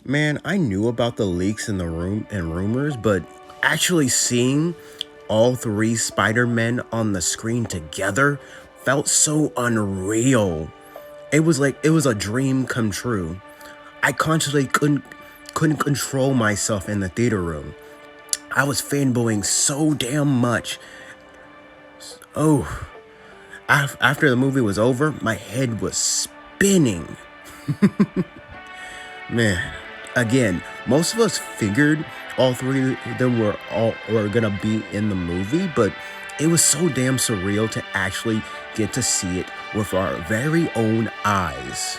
Man, I knew about the leaks in the room and rumors, but actually seeing all three Spider-Men on the screen together felt so unreal. It was a dream come true. I consciously couldn't control myself in the theater room. I was fanboying so damn much. Oh, after the movie was over, my head was spinning. Man, again, most of us figured all three of them were gonna be in the movie, but it was so damn surreal to actually get to see it with our very own eyes.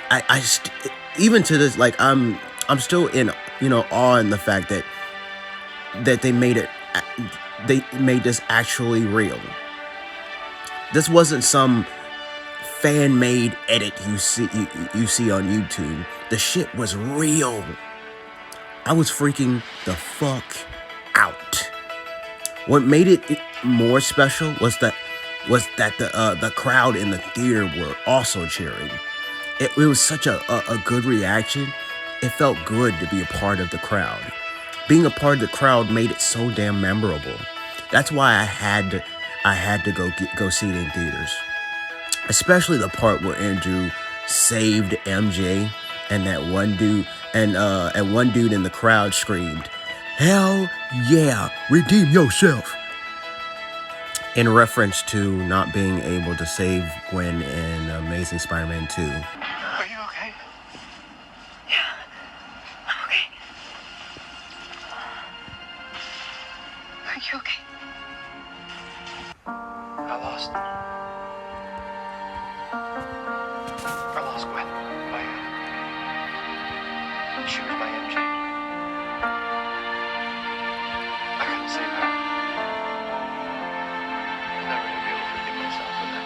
I, even to this, like I'm still in awe in the fact that they made this actually real. This wasn't some fan made edit you see on YouTube. The shit was real. I was freaking the fuck out. What made it more special was that the crowd in the theater were also cheering. It was such a good reaction. It felt good to be a part of the crowd. Being a part of the crowd made it so damn memorable. That's why I had to go see it in theaters. Especially the part where Andrew saved MJ and that one dude and one dude in the crowd screamed, "Hell yeah, redeem yourself." In reference to not being able to save Gwen in Amazing Spider-Man 2. Are you okay? Yeah, I'm okay. Are you okay? I lost Gwen by she was my MJ. I couldn't save her. I'm never gonna be able to forgive myself for that.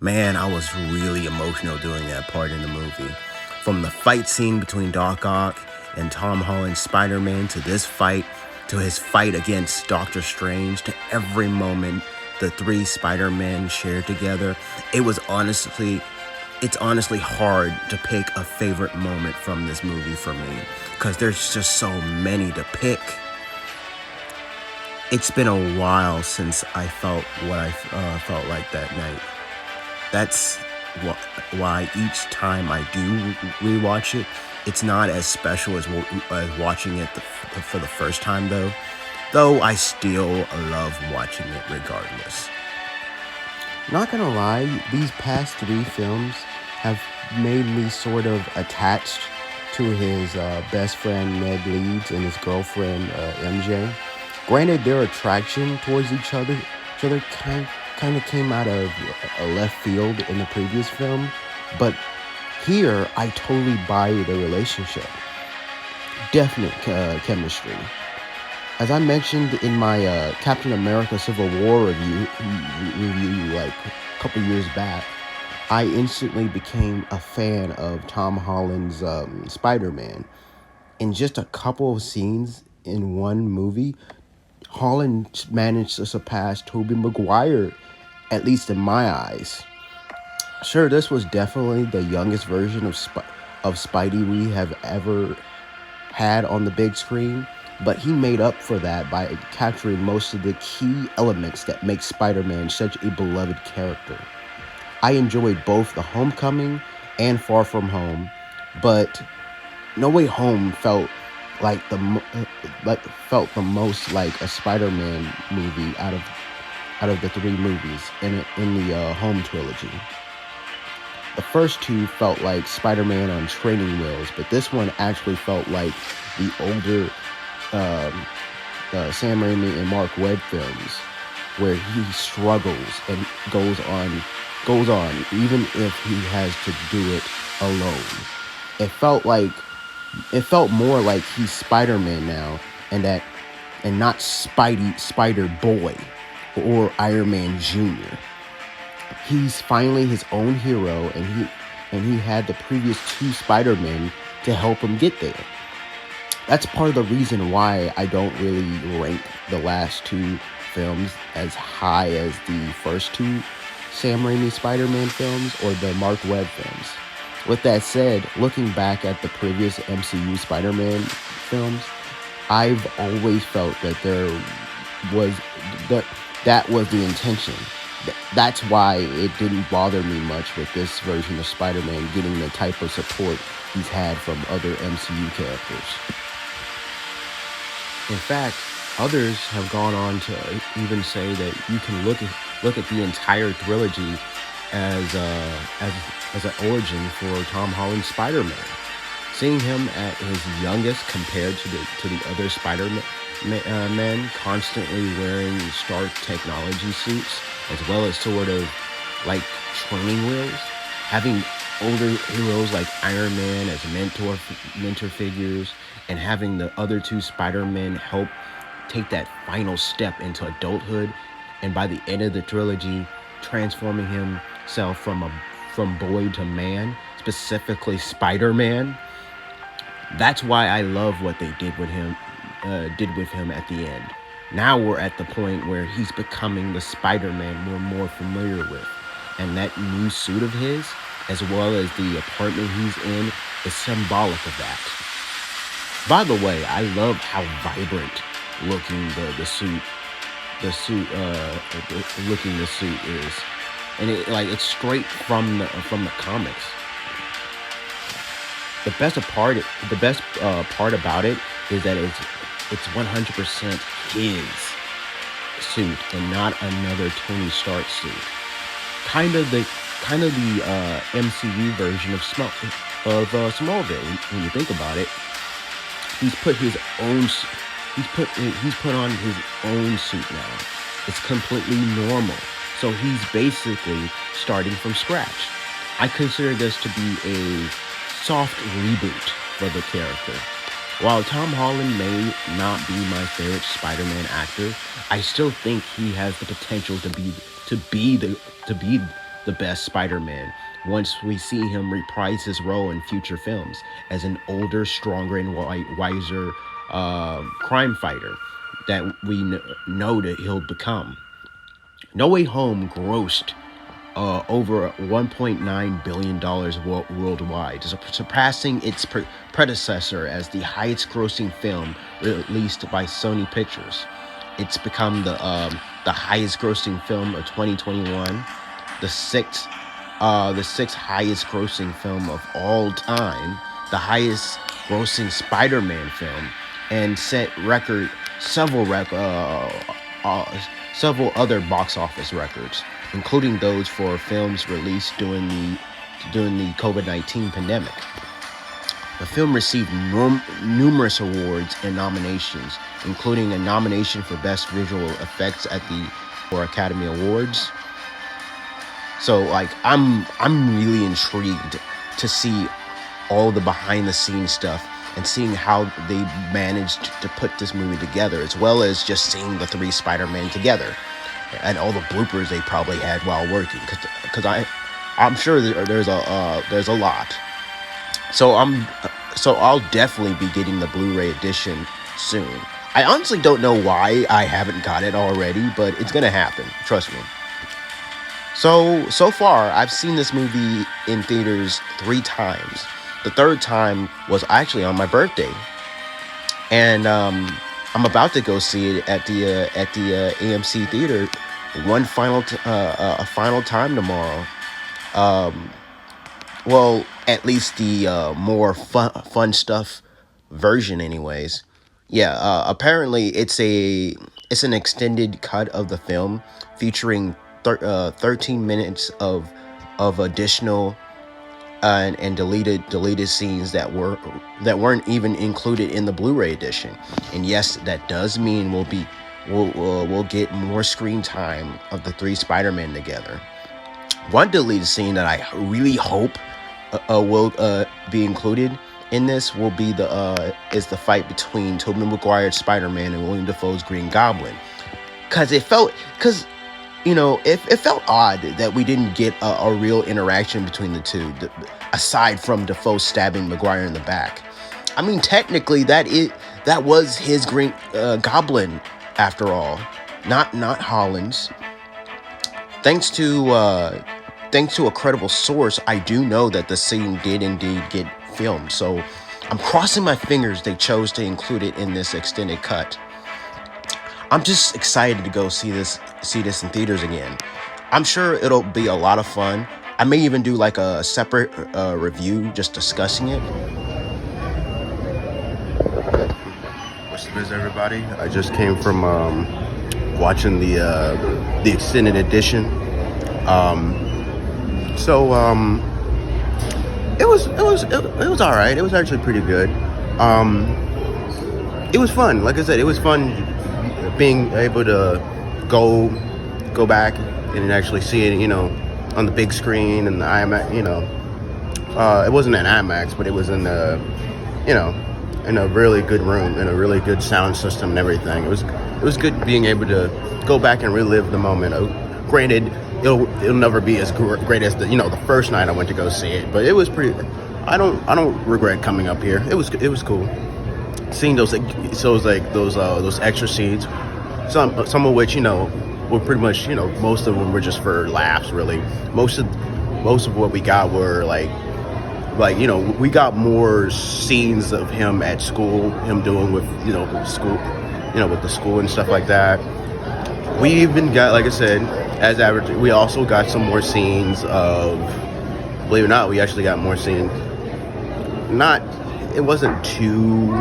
Man, I was really emotional during that part in the movie. From the fight scene between Doc Ock and Tom Holland's Spider-Man to this fight, to his fight against Doctor Strange, to every moment the three Spider-Men shared together, it's honestly hard to pick a favorite moment from this movie for me, because there's just so many to pick. It's been a while since I felt what I felt like that night. That's why each time I do rewatch it, it's not as special as watching it for the first time, though. Though I still love watching it regardless. Not gonna lie, these past three films have made me sort of attached to his best friend Ned Leeds and his girlfriend MJ. Granted, their attraction towards each other kind of came out of a left field in the previous film, but here I totally buy the relationship. Definite chemistry. As I mentioned in my Captain America Civil War review like a couple years back, I instantly became a fan of Tom Holland's Spider-Man. In just a couple of scenes in one movie, Holland managed to surpass Tobey Maguire, at least in my eyes. Sure, this was definitely the youngest version of Spidey we have ever had on the big screen, but he made up for that by capturing most of the key elements that make Spider-Man such a beloved character. I enjoyed both The Homecoming and Far From Home, but No Way Home felt like felt the most like a Spider-Man movie out of the three movies in the Home trilogy. The first two felt like Spider-Man on training wheels, but this one actually felt like the older Sam Raimi and Mark Webb films, where he struggles and goes on, even if he has to do it alone. It felt more like he's Spider-Man now, and not Spider Boy or Iron Man Jr. He's finally his own hero, and and he had the previous 2 Spider-Men to help him get there. That's part of the reason why I don't really rank the last 2 films as high as the first 2 Sam Raimi Spider-Man films or the Mark Webb films. With that said, looking back at the previous MCU Spider-Man films, I've always felt that was that was the intention. That's why it didn't bother me much with this version of Spider-Man getting the type of support he's had from other MCU characters. In fact, others have gone on to even say that you can look at the entire trilogy as as an origin for Tom Holland's Spider-Man. Seeing him at his youngest compared to the other men constantly wearing Stark technology suits, as well as sort of like training wheels, having older heroes like Iron Man as mentor figures, and having the other 2 Spider-Men help take that final step into adulthood, and by the end of the trilogy, transforming himself from boy to man, specifically Spider-Man. That's why I love what they did with him at the end. Now we're at the point where he's becoming the Spider-Man we're more familiar with, and that new suit of his, as well as the apartment he's in, is symbolic of that. By the way, I love how vibrant looking the suit is, and it's straight from the comics. The best part about it is that it's 100% his suit and not another Tony Stark suit. Kind of the MCU version of Smallville. When you think about it, he's put on his own suit now. It's completely normal. So he's basically starting from scratch. I consider this to be a soft reboot for the character. While Tom Holland may not be my favorite Spider-Man actor, I still think he has the potential to be the best Spider-Man once we see him reprise his role in future films as an older, stronger, and wiser crime fighter that we know that he'll become. No Way Home grossed over $1.9 billion worldwide, surpassing its predecessor as the highest-grossing film released by Sony Pictures. It's become the highest-grossing film of 2021, the sixth highest-grossing film of all time, the highest-grossing Spider-Man film, and set several other box office records, including those for films released during the COVID-19 pandemic. The film received numerous awards and nominations, including a nomination for Best Visual Effects at the Academy Awards. So, I'm really intrigued to see all the behind-the-scenes stuff and seeing how they managed to put this movie together, as well as just seeing the 3 Spider-Men together and all the bloopers they probably had while working, because I'm sure there's a lot. So I'll definitely be getting the Blu-ray edition soon. I honestly don't know why I haven't got it already, but it's gonna happen. Trust me. So far, I've seen this movie in theaters 3 times. The 3rd time was actually on my birthday, and I'm about to go see it at the AMC theater a final time tomorrow. Well, at least the more fun stuff version, anyways. Yeah. Apparently, it's an extended cut of the film featuring 13 minutes of additional and deleted scenes that weren't even included in the Blu-ray edition. And yes, that does mean we'll get more screen time of the 3 Spider-Men together. One deleted scene that I really hope will be included in this will be is the fight between Tobey Maguire's Spider-Man and William Dafoe's Green Goblin, because it felt odd that we didn't get a real interaction between the two. aside from Defoe stabbing Maguire in the back. I mean, technically, that was his Green Goblin after all, not Holland's. Thanks to a credible source, I do know that the scene did indeed get filmed. So I'm crossing my fingers they chose to include it in this extended cut. I'm just excited to go see this in theaters again. I'm sure it'll be a lot of fun. I may even do like a separate review just discussing it. What's the biz, everybody? I just came from watching the extended edition. It was all right. It was actually pretty good. It was fun. Like I said, it was fun being able to go back and actually see it, on the big screen and the IMAX. It wasn't an IMAX, but it was in in a really good room, in a really good sound system and everything. It was good being able to go back and relive the moment. Granted, it'll never be as great as the first night I went to go see it, but it was pretty. I don't regret coming up here. It was cool. Seeing those those extra scenes, some of which were pretty much most of them were just for laughs. Really, most of what we got were like we got more scenes of him at school, him doing with school, with the school and stuff like that. We even got, like I said, as average, we also got some more scenes of, believe it or not, we actually got more scenes. It wasn't too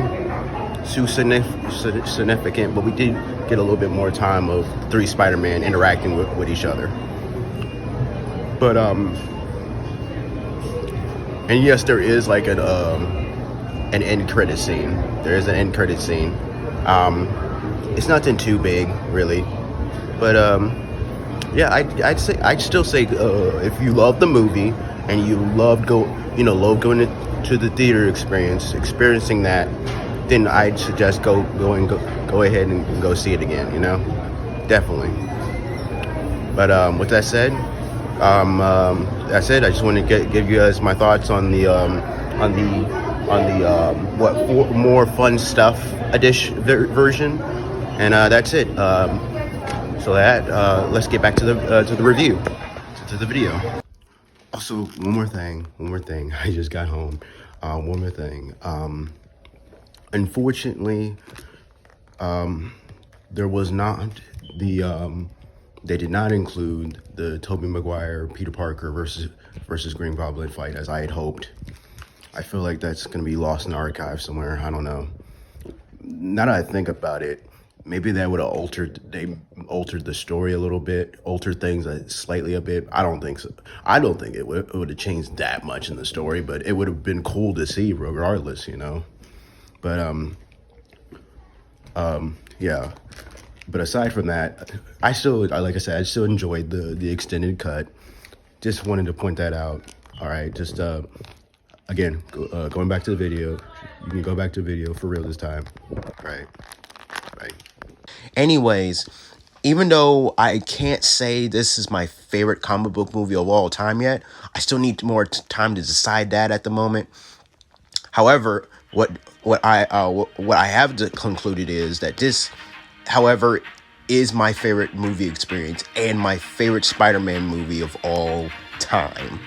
significant, but we did get a little bit more time of three Spider-Man interacting with each other. But and yes, there is like an end credit scene. There is an end credit scene. It's nothing too big, really, but yeah, I'd still say if you love the movie and you love going to the theater experiencing that, then I'd suggest go ahead and go see it again. Definitely. But with that said, that's it. I just want to give you guys my thoughts on the more fun stuff version, and that's it. Let's get back to the review, to the video. Also, one more thing. I just got home. One more thing. Unfortunately, there was not they did not include the Tobey Maguire, Peter Parker versus Green Goblin fight as I had hoped. I feel like that's going to be lost in the archive somewhere. I don't know. Now that I think about it, maybe that would have altered the story a little bit, altered things slightly a bit. I don't think so. I don't think it would have changed that much in the story, but it would have been cool to see regardless, But yeah. But aside from that, like I said, I still enjoyed the extended cut. Just wanted to point that out. All right, just again, going back to the video. You can go back to the video for real this time. Right. Anyways, even though I can't say this is my favorite comic book movie of all time yet, I still need more time to decide that at the moment. However, what I have concluded is that this, however, is my favorite movie experience and my favorite Spider-Man movie of all time.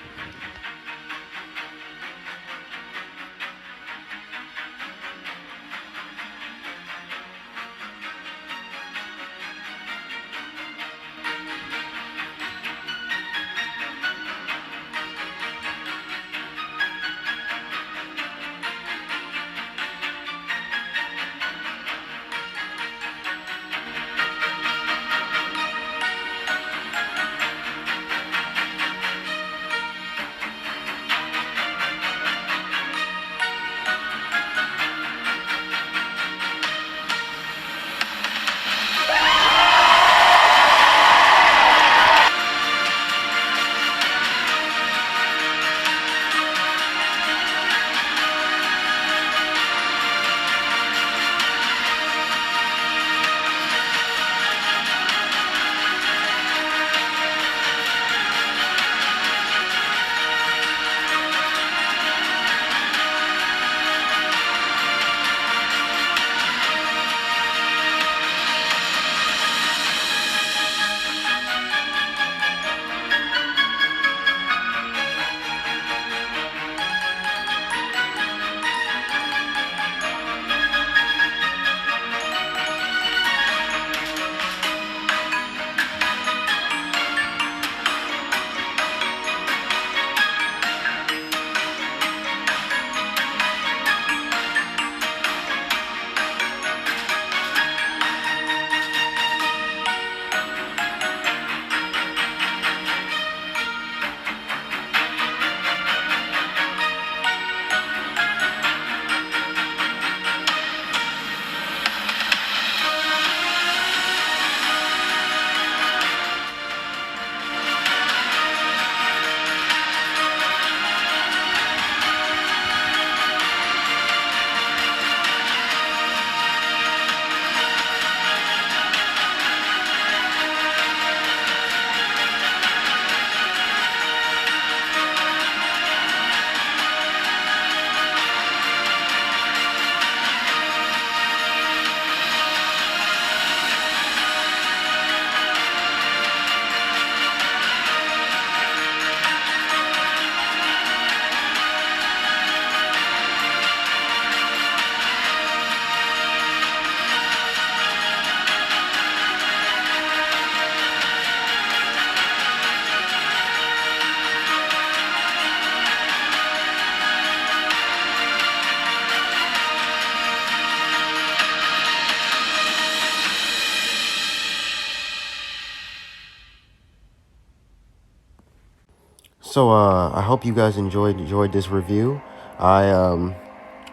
So I hope you guys enjoyed this review. I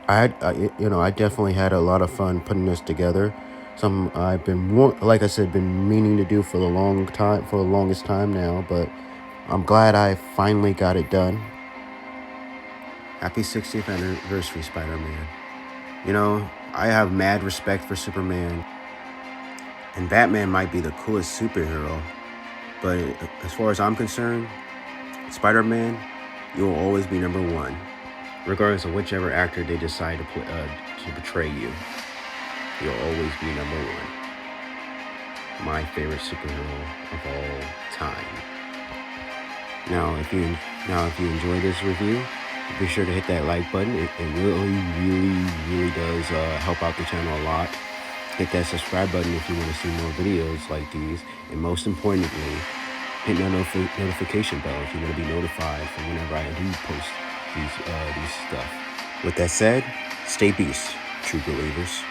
definitely had a lot of fun putting this together. I've been like I said, been meaning to do for the longest time now, but I'm glad I finally got it done. Happy 60th anniversary, Spider-Man. I have mad respect for Superman, and Batman might be the coolest superhero, but as far as I'm concerned, Spider-Man, you'll always be number one, regardless of whichever actor they decide to portray you. You'll always be number one. My favorite superhero of all time. Now, if you enjoy this review, be sure to hit that like button. It really does help out the channel a lot. Hit that subscribe button if you want to see more videos like these, and most importantly, hit that notification bell if you want to be notified for whenever I do post these stuff. With that said, stay beast, true believers.